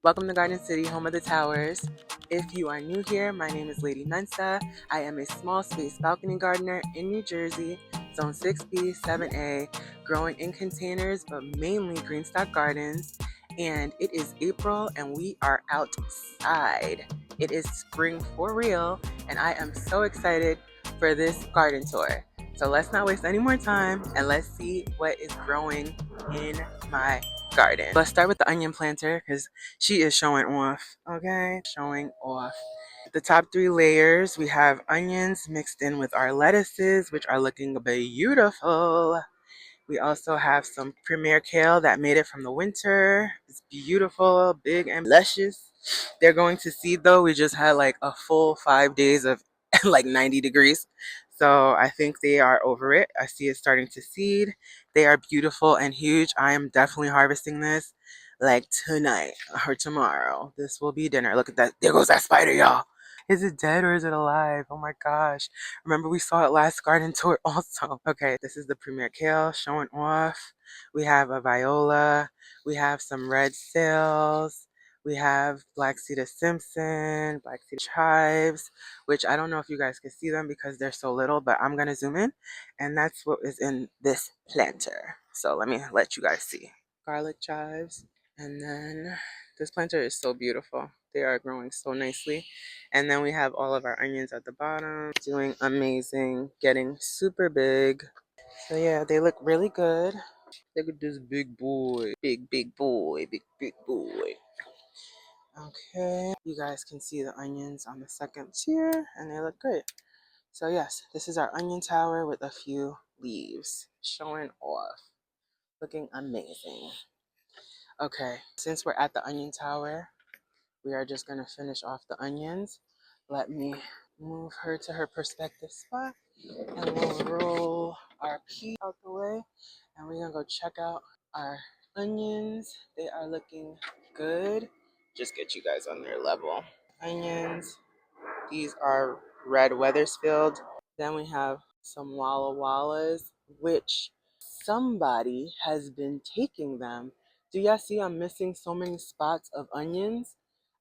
Welcome to Garden City, home of the towers. If you are new here, my name is Lady Mensa. I am a small space balcony gardener in New Jersey, Zone 6B, 7A, growing in containers, but mainly greenstock gardens. And it is April and we are outside. It is spring for real, and I am so excited for this garden tour. So let's not waste any more time and let's see what is growing in my garden. Let's start with the onion planter because she is showing off, okay? Showing off. The top three layers, we have onions mixed in with our lettuces, which are looking beautiful. We also have some premier kale that made it from the winter. It's beautiful, big and luscious. They're going to seed though. We just had like a full 5 days of like 90 degrees. So I think they are over it. I see it starting to seed. They are beautiful and huge. I am definitely harvesting this like tonight or tomorrow. This will be dinner. Look at that. There goes that spider, y'all. Is it dead or is it alive? Oh my gosh. Remember we saw it last garden tour also. Okay, this is the premier kale showing off. We have a viola. We have some red sails. We have Black Cedar Simpson, Black Cedar chives, which I don't know if you guys can see them because they're so little, but I'm gonna zoom in, and that's what is in this planter. So let me let you guys see. Garlic chives, and then this planter is so beautiful. They are growing so nicely. And then we have all of our onions at the bottom, doing amazing, getting super big. So yeah, they look really good. Look at this big boy. Big boy. Big boy. Okay, you guys can see the onions on the second tier and they look great. So yes, this is our onion tower with a few leaves showing off. Looking amazing. Okay, since we're at the onion tower, we are just gonna finish off the onions. Let me move her to her perspective spot and we'll roll our pea out the way and we're gonna go check out our onions. They are looking good. Just get you guys on their level. Onions, these are red Weathersfield. Then we have some Walla Wallas, which somebody has been taking them. Do y'all see I'm missing so many spots of onions?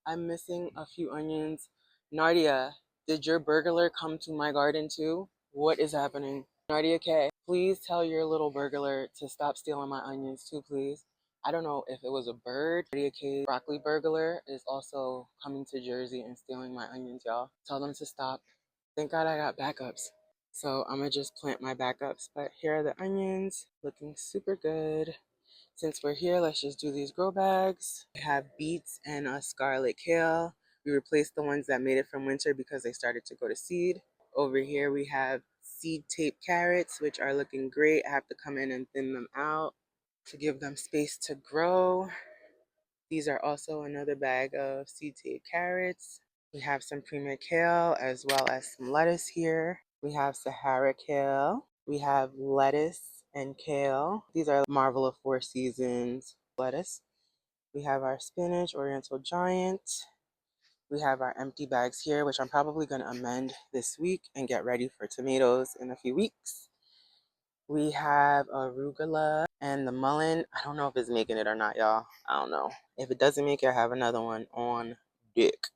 I'm missing a few onions. Nardia, did your burglar come to my garden too? What is happening? Nardia K, please tell your little burglar to stop stealing my onions too, please. I don't know if it was a bird. Nardia K broccoli burglar is also coming to Jersey and stealing my onions, y'all. Tell them to stop. Thank God I got backups. So I'm gonna just plant my backups. But here are the onions, looking super good. Since we're here, let's just do these grow bags. We have beets and a scarlet kale. We replaced the ones that made it from winter because they started to go to seed. Over here we have seed tape carrots, which are looking great. I have to come in and thin them out to give them space to grow. These are also another bag of seed tape carrots. We have some premier kale as well as some lettuce here. We have Sahara kale. We have lettuce and kale. These are Marvel of Four Seasons lettuce. We have our spinach, Oriental Giant. We have our empty bags here, which I'm probably going to amend this week and get ready for tomatoes in a few weeks. We have arugula and the mullein. I don't know if it's making it or not, y'all. I don't know. If it doesn't make it, I have another one on deck.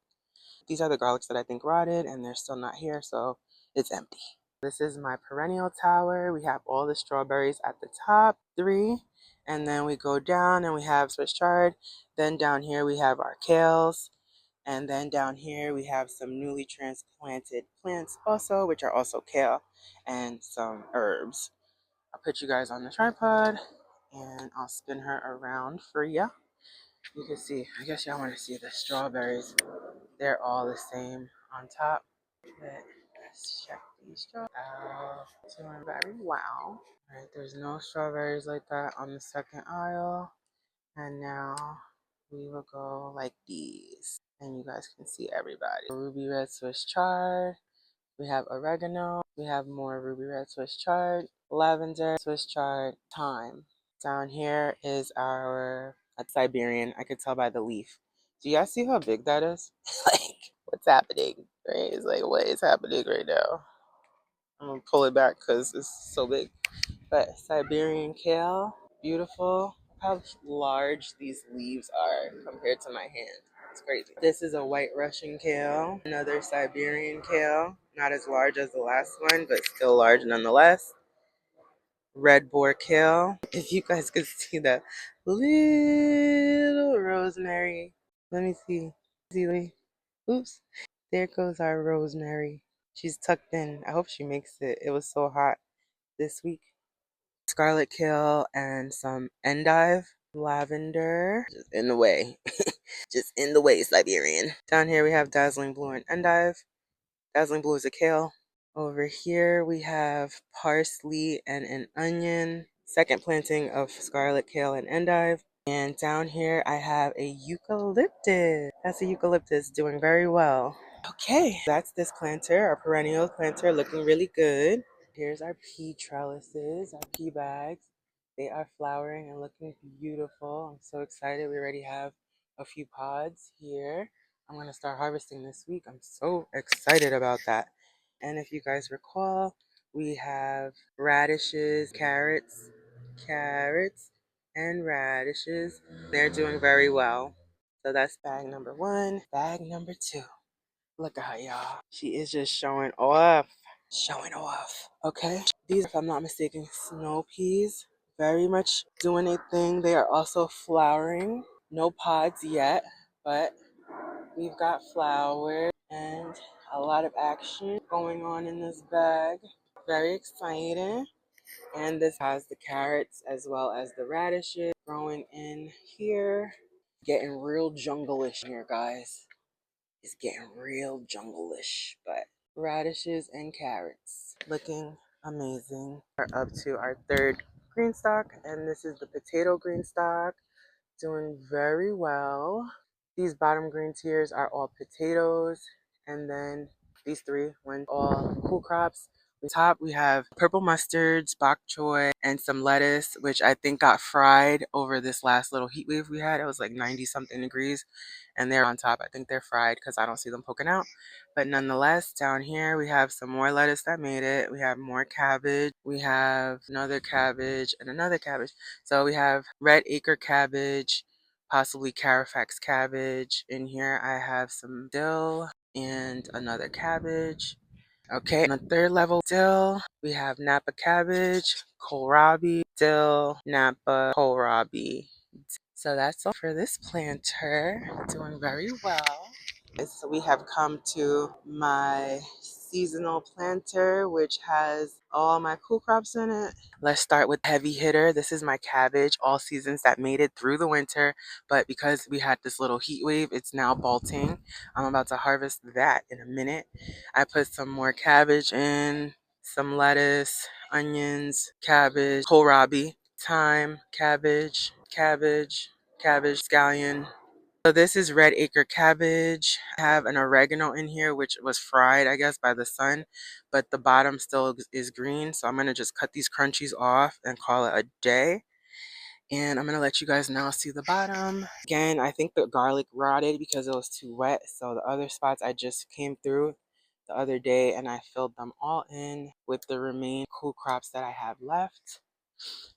These are the garlics that I think rotted and they're still not here, so it's empty. This is my perennial tower. We have all the strawberries at the top, 3. And then we go down and we have Swiss chard. Then down here we have our kales. And then down here we have some newly transplanted plants also, which are also kale and some herbs. I'll put you guys on the tripod and I'll spin her around for you. You can see, I guess y'all want to see the strawberries. They're all the same on top. Let's check these strawberries out. Doing very well. Alright, there's no strawberries like that on the second aisle. And now we will go like these. And you guys can see everybody. Ruby red Swiss chard. We have oregano. We have more ruby red Swiss chard. Lavender, Swiss chard, thyme. Down here is our Siberian. I could tell by the leaf. Do y'all see how big that is? Like, what's happening? Right? It's like, what is happening right now? I'm gonna pull it back because it's so big. But Siberian kale, beautiful. how large these leaves are compared to my hand. It's crazy. This is a white Russian kale, another Siberian kale, not as large as the last one, but still large nonetheless. Red boar kale. If you guys could see the little rosemary. Let me see. See, oops. There goes our rosemary. She's tucked in. I hope she makes it. It was so hot this week. Scarlet kale and some endive, lavender. Just in the way. Just in the way, Siberian. Down here we have dazzling blue and endive. Dazzling blue is a kale. Over here we have parsley and an onion. Second planting of scarlet kale and endive. And down here I have a eucalyptus. That's a eucalyptus doing very well. Okay, that's this planter, our perennial planter, looking really good. Here's our pea trellises, our pea bags. They are flowering and looking beautiful. I'm so excited. We already have a few pods here. I'm going to start harvesting this week. I'm so excited about that. And if you guys recall, we have radishes, carrots, and radishes. They're doing very well. So that's bag number one. Bag number two. Look at her, y'all. She is just showing off. Showing off. Okay. These, if I'm not mistaken, snow peas. Very much doing a thing. They are also flowering. No pods yet, but we've got flowers and a lot of action going on in this bag. Very exciting. And this has the carrots as well as the radishes growing in here. Getting real jungle-ish here, guys. It's getting real jungle-ish, but radishes and carrots looking amazing. We're up to our third green stalk, and this is the potato green stalk, doing very well. These bottom green tiers are all potatoes, and then these three went all cool crops. On top we have purple mustards, bok choy, and some lettuce, which I think got fried over this last little heat wave we had. It was like 90 something degrees, and they're on top. I think they're fried because I don't see them poking out. But nonetheless, down here we have some more lettuce that made it. We have more cabbage. We have another cabbage and another cabbage. So we have red acre cabbage, possibly Carifax cabbage. In here I have some dill and another cabbage. Okay, on the third level dill, we have Napa cabbage, kohlrabi, dill, Napa, kohlrabi. So that's all for this planter. Doing very well. So we have come to my seasonal planter, which has all my cool crops in it. Let's start with heavy hitter. This is my cabbage, all seasons that made it through the winter, but because we had this little heat wave, it's now bolting. I'm about to harvest that in a minute. I put some more cabbage in, some lettuce, onions, cabbage, kohlrabi, thyme, cabbage, scallion. So this is red acre cabbage. I have an oregano in here, which was fried, I guess, by the sun, but the bottom still is green. So I'm going to just cut these crunchies off and call it a day. And I'm going to let you guys now see the bottom. Again, I think the garlic rotted because it was too wet. So the other spots I just came through the other day and I filled them all in with the remaining cool crops that I have left.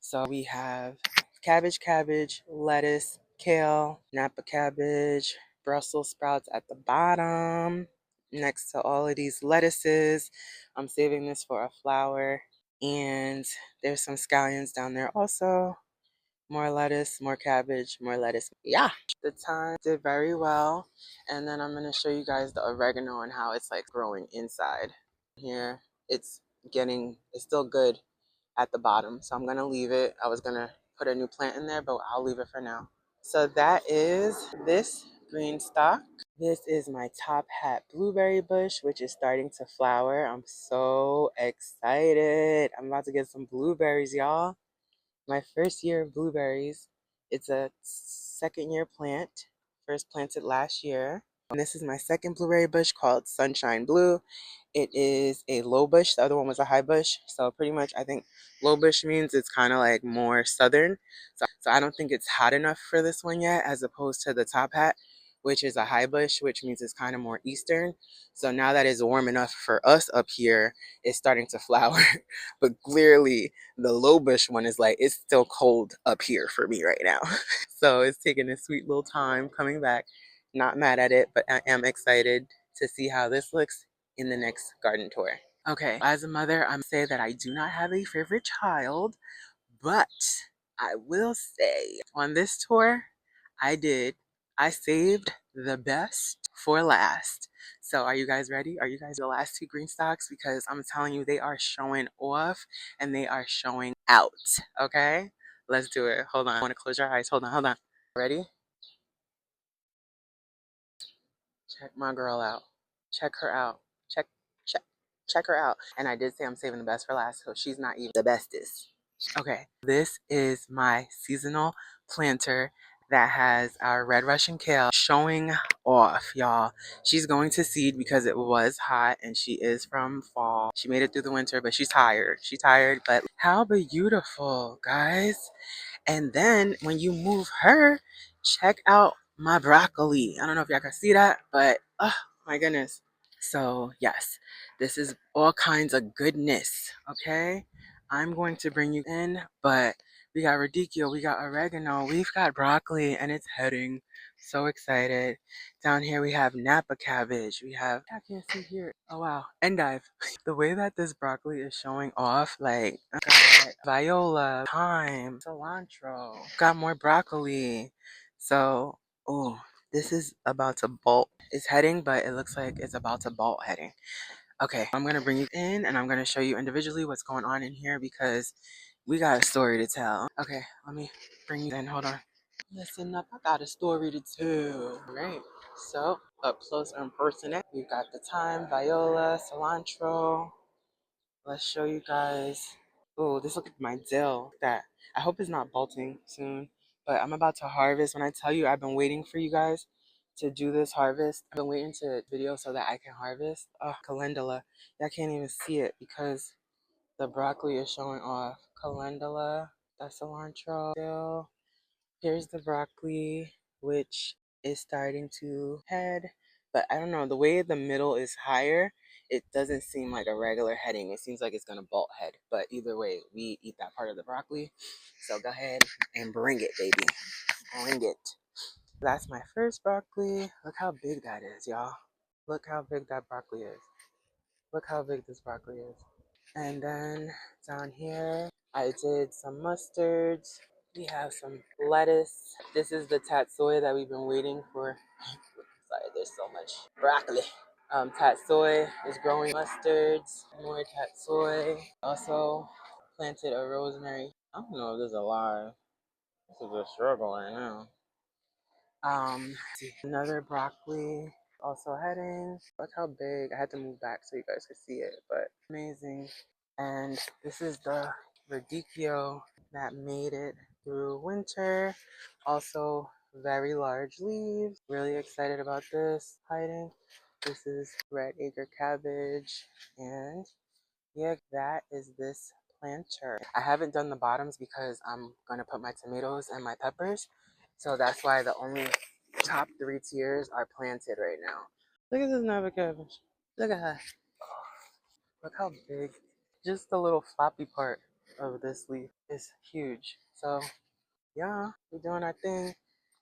So we have cabbage, lettuce, kale, Napa cabbage, Brussels sprouts at the bottom next to all of these lettuces. I'm saving this for a flower. And there's some scallions down there also. More lettuce, more cabbage, more lettuce. Yeah, the thyme did very well. And then I'm going to show you guys the oregano and how it's like growing inside. Here, it's still good at the bottom. So I'm going to leave it. I was going to put a new plant in there, but I'll leave it for now. So that is this green stalk. This is my top hat blueberry bush, which is starting to flower. I'm so excited. I'm about to get some blueberries, y'all. My first year of blueberries. It's a second year plant. First planted last year. And this is my second blueberry bush called Sunshine Blue. It is a low bush. The other one was a high bush. So pretty much I think low bush means it's kind of like more southern. So I don't think it's hot enough for this one yet as opposed to the top hat, which is a high bush, which means it's kind of more eastern. So now that it's warm enough for us up here, it's starting to flower. But clearly the low bush one is like, it's still cold up here for me right now. So it's taking a sweet little time coming back. Not mad at it, but I am excited to see how this looks in the next garden tour. Okay, as a mother, I'm say that I do not have a favorite child, but I will say on this tour, I did. I saved the best for last. So are you guys ready? Are you guys the last two green stocks? Because I'm telling you, they are showing off and they are showing out. Okay? Let's do it. Hold on. I want to close your eyes. Hold on. Hold on. Ready? Check my girl out. Check her out. Check, check, check her out. And I did say I'm saving the best for last, so she's not even the bestest. Okay, this is my seasonal planter that has our red Russian kale showing off, y'all. She's going to seed because it was hot and she is from fall. She made it through the winter, but she's tired. She's tired, but how beautiful, guys. And then when you move her, check out my broccoli. I don't know if y'all can see that, but oh my goodness. So yes, this is all kinds of goodness, okay? I'm going to bring you in, but we got radicchio, we got oregano, we've got broccoli, and it's heading. So excited. Down here we have Napa cabbage. We have, I can't see here. Oh wow, endive. The way that this broccoli is showing off, like, got viola, thyme, cilantro, got more broccoli. So, oh, this is about to bolt. It's heading, but it looks like it's about to bolt heading. Okay, I'm gonna bring you in and I'm gonna show you individually what's going on in here because we got a story to tell. Okay, let me bring you in. Hold on. Listen up, I got a story to tell. All right, so up close and personal, we've got the thyme, viola, cilantro. Let's show you guys. Oh, this looks like my dill that I hope is not bolting soon. But I'm about to harvest. When I tell you I've been waiting for you guys to do this harvest, I've been waiting to video so that I can harvest. Oh, calendula. I can't even see it because the broccoli is showing off. Calendula, that's cilantro, dill. Here's the broccoli, which is starting to head. But I don't know, the way the middle is higher, it doesn't seem like a regular heading. It seems like it's going to bolt head. But either way, we eat that part of the broccoli. So go ahead and bring it, baby. Bring it. That's my first broccoli. Look how big that is, y'all. Look how big that broccoli is. Look how big this broccoli is. And then down here, I did some mustards. We have some lettuce. This is the tatsoi that we've been waiting for. Sorry, there's so much broccoli. Tatsoi is growing mustards, more tatsoi. Also planted a rosemary. I don't know if this is alive. This is a struggle right now. Another broccoli also heading. Look how big. I had to move back so you guys could see it, but amazing. And this is the radicchio that made it through winter. Also very large leaves. Really excited about this hiding. This is red acre cabbage, and yeah, that is this planter. I haven't done the bottoms because I'm gonna put my tomatoes and my peppers. So that's why the only top 3 tiers are planted right now. Look at this Napa cabbage. Look at her. Look how big. Just the little floppy part of this leaf is huge. So yeah, we're doing our thing.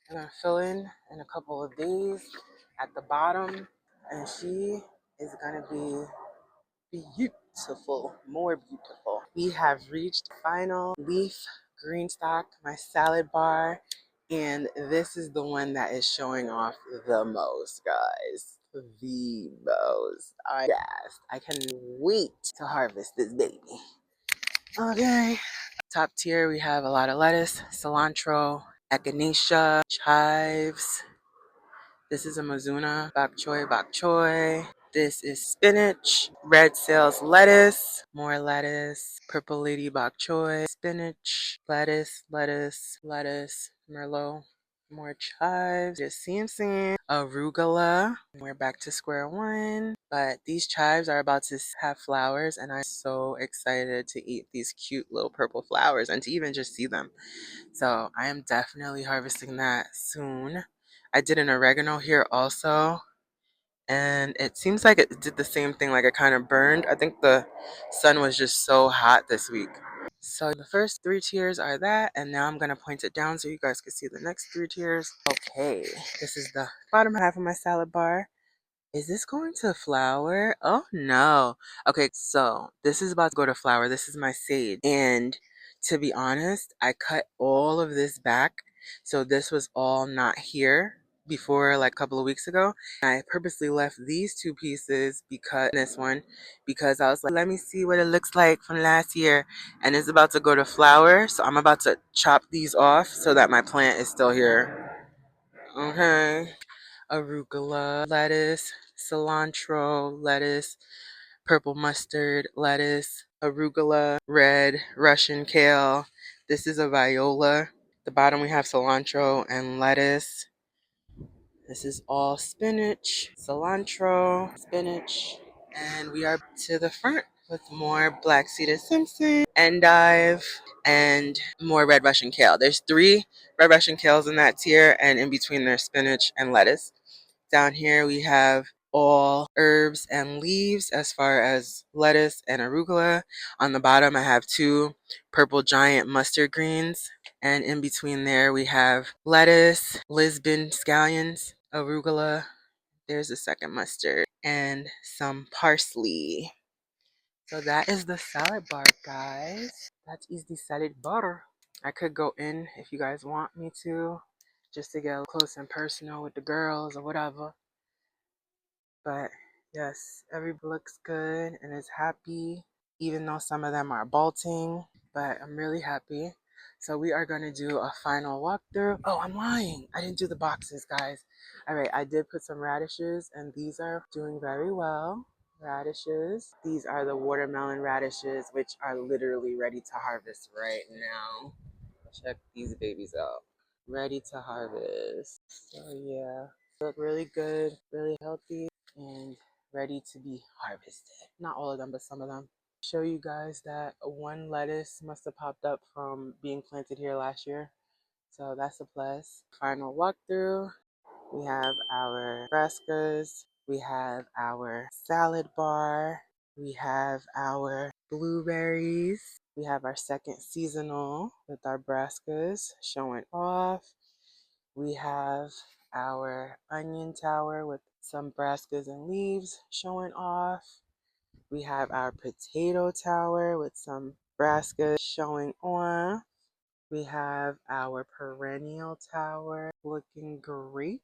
I'm gonna fill in a couple of days at the bottom, and she is gonna be beautiful, more beautiful. We have reached final leaf green stock, my salad bar, and this is the one that is showing off the most, guys. The most. I can wait to harvest this baby. Okay. Top tier, we have a lot of lettuce, cilantro, echinacea, chives. This is a Mizuna, bok choy, bok choy. This is spinach, red sales lettuce, more lettuce, purple lady bok choy, spinach, lettuce, lettuce, lettuce, merlot, more chives, just seeing arugula. We're back to square one, but these chives are about to have flowers, and I'm so excited to eat these cute little purple flowers and to even just see them. So I am definitely harvesting that soon. I did an oregano here also, and it seems like it did the same thing, like it kind of burned. I think the sun was just so hot this week. So the first 3 tiers are that, and now I'm going to point it down so you guys can see the next 3 tiers. Okay, this is the bottom half of my salad bar. Is this going to flour? Oh no. Okay, so this is about to go to flour. This is my sage. And to be honest, I cut all of this back. So this was all not here before, like a couple of weeks ago. I purposely left these 2 pieces because I was like, let me see what it looks like from last year. And it's about to go to flour. So I'm about to chop these off so that my plant is still here. Okay. Arugula lettuce, cilantro lettuce, purple mustard lettuce, arugula, red Russian kale. This is a viola. The bottom we have cilantro and lettuce. This is all spinach, cilantro, spinach, and we are to the front with more black seeded Simpson, endive, and more red Russian kale. There's 3 red Russian kales in that tier, and in between there's spinach and lettuce. Down here we have all herbs and leaves as far as lettuce and arugula. On the bottom I have 2 purple giant mustard greens. And in between there we have lettuce, Lisbon scallions, arugula, there's a second mustard, and some parsley. So that is the salad bar, guys. That is the salad bar. I could go in if you guys want me to, just to get close and personal with the girls or whatever. But yes, everybody looks good and is happy, even though some of them are bolting. But I'm really happy. So we are going to do a final walkthrough. Oh, I'm lying. I didn't do the boxes, guys. All right, I did put some radishes, and these are doing very well. Radishes. These are the watermelon radishes, which are literally ready to harvest right now. Check these babies out. Ready to harvest. So yeah, look really good, really healthy, and ready to be harvested. Not all of them, but some of them. Show you guys that 1 lettuce must have popped up from being planted here last year. So that's a plus. Final walkthrough. We have our brassicas. We have our salad bar. We have our blueberries. We have our second seasonal with our brassicas showing off. We have our onion tower with some brassicas and leaves showing off. We have our potato tower with some brassicas showing off. We have our perennial tower looking great.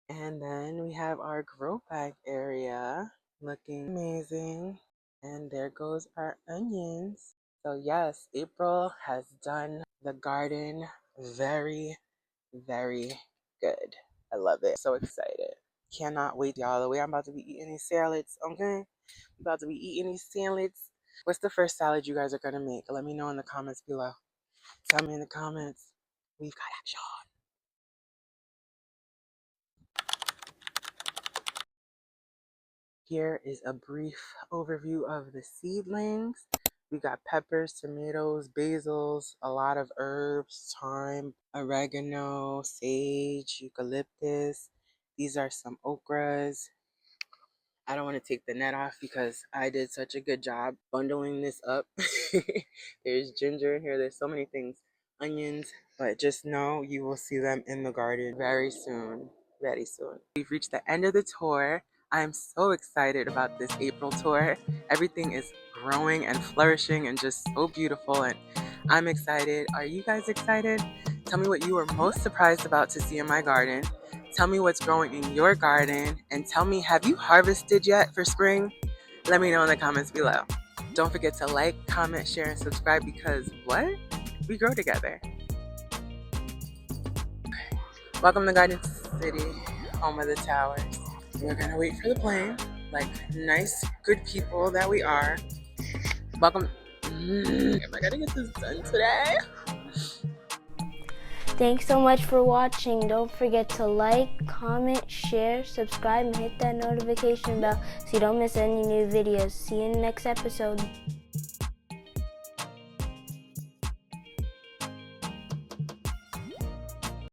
And then we have our grow bag area looking amazing. And there goes our onions. So yes, April has done the garden very, very good. I love it. So excited. Cannot wait, y'all. The way I'm about to be eating these salads, okay? I'm about to be eating these salads. What's the first salad you guys are going to make? Let me know in the comments below. Tell me in the comments. We've got action. Here is a brief overview of the seedlings. We got peppers, tomatoes, basils, a lot of herbs, thyme, oregano, sage, eucalyptus. These are some okras. I don't want to take the net off because I did such a good job bundling this up. There's ginger in here. There's so many things. Onions. But just know you will see them in the garden very soon. Very soon. We've reached the end of the tour. I'm so excited about this April tour. Everything is growing and flourishing and just so beautiful. And I'm excited. Are you guys excited? Tell me what you were most surprised about to see in my garden. Tell me what's growing in your garden, and tell me, have you harvested yet for spring? Let me know in the comments below. Don't forget to like, comment, share, and subscribe because what? We grow together. Welcome to Garden City, home of the towers. We're gonna wait for the plane, like nice, good people that we are. Welcome. Am I gonna get this done today? Thanks so much for watching. Don't forget to like, comment, share, subscribe, and hit that notification bell so you don't miss any new videos. See you in the next episode.